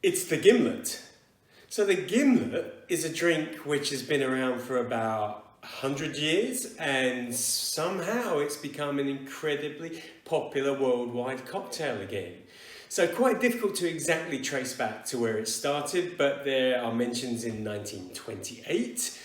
It's the Gimlet. So the Gimlet is a drink which has been around for about 100 years, and somehow it's become an incredibly popular worldwide cocktail again. So quite difficult to exactly trace back to where it started, but there are mentions in 1928.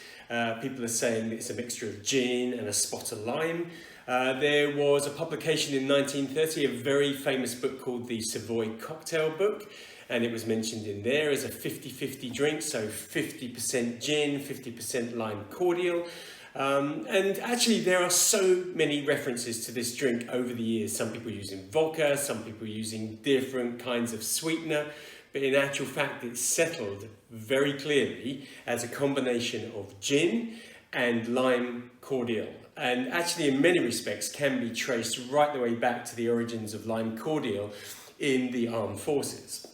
People are saying it's a mixture of gin and a spot of lime. There was a publication in 1930, a very famous book called the Savoy Cocktail Book, and it was mentioned in there as a 50-50 drink, so 50% gin, 50% lime cordial. And actually there are so many references to this drink over the years. Some people using vodka, some people using different kinds of sweetener, but in actual fact it's settled very clearly as a combination of gin and lime cordial. And actually in many respects can be traced right the way back to the origins of lime cordial in the armed forces.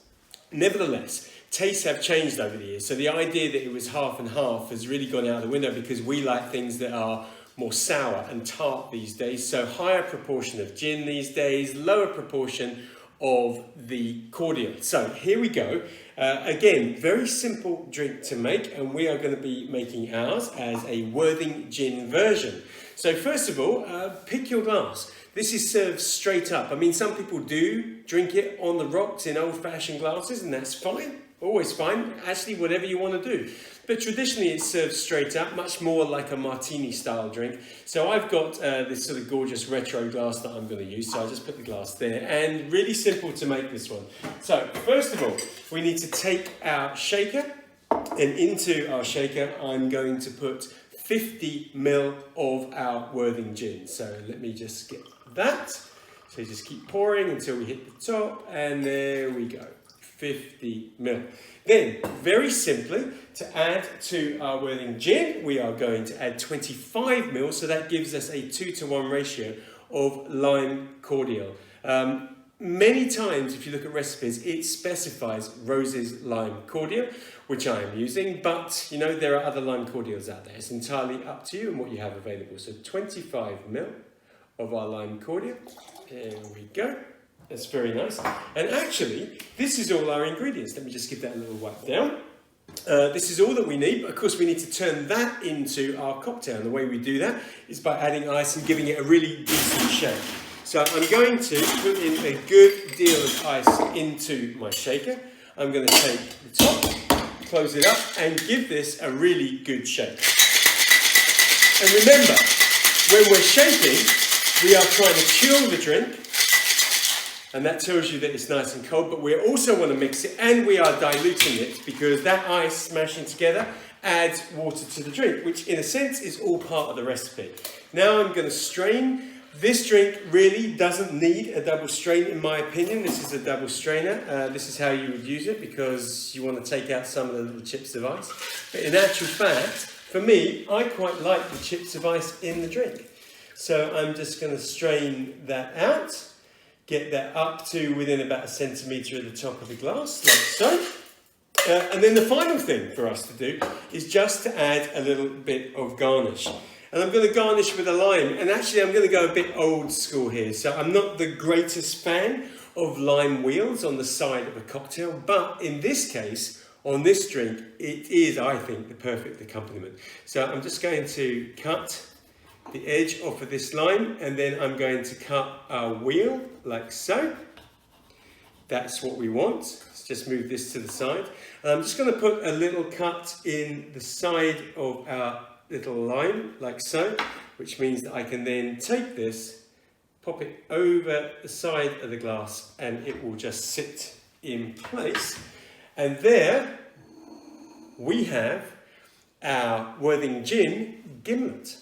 Nevertheless, tastes have changed over the years, so the idea that it was half and half has really gone out the window because we like things that are more sour and tart these days. So higher proportion of gin these days, lower proportion of the cordial. So here we go. Again, very simple drink to make, and we are going to be making ours as a Worthing gin version. So first of all, pick your glass. This is served straight up. I mean, some people do drink it on the rocks in old-fashioned glasses, and that's fine, always fine, actually whatever you want to do. But traditionally it's served straight up, much more like a martini-style drink. So I've got this sort of gorgeous retro glass that I'm going to use, so I'll just put the glass there, and really simple to make this one. So first of all, we need to take our shaker, and into our shaker I'm going to put 50 ml of our Worthing gin. So let me just get that. So just keep pouring until we hit the top, and there we go, 50 ml. Then, very simply, to add to our Worthing gin, we are going to add 25 ml, so that gives us a 2-to-1 ratio of lime cordial. Many times, if you look at recipes, it specifies Rose's lime cordial, which I am using, but you know, there are other lime cordials out there. It's entirely up to you and what you have available. So 25 ml of our lime cordial. There we go. That's very nice. And actually, this is all our ingredients. Let me just give that a little wipe down. This is all that we need, but of course we need to turn that into our cocktail. And the way we do that is by adding ice and giving it a really decent shake. So I'm going to put in a good deal of ice into my shaker. I'm going to take the top, close it up, and give this a really good shake. And remember, when we're shaking, we are trying to chill the drink, and that tells you that it's nice and cold, but we also want to mix it, and we are diluting it because that ice smashing together adds water to the drink, which in a sense is all part of the recipe. Now I'm going to strain. This drink really doesn't need a double strain in my opinion. This is a double strainer. This is how you would use it because you want to take out some of the little chips of ice. But in actual fact, for me, I quite like the chips of ice in the drink. So I'm just going to strain that out. Get that up to within about 1 centimetre at the top of the glass, like so. And then the final thing for us to do is just to add a little bit of garnish. And I'm going to garnish with a lime. And actually I'm going to go a bit old school here. So I'm not the greatest fan of lime wheels on the side of a cocktail. But in this case, on this drink, it is, I think, the perfect accompaniment. So I'm just going to cut the edge off of this lime, and then I'm going to cut our wheel like so. That's what we want. Let's just move this to the side. And I'm just going to put a little cut in the side of our little lime like so, which means that I can then take this, pop it over the side of the glass, and it will just sit in place. And there we have our Worthing gin Gimlet.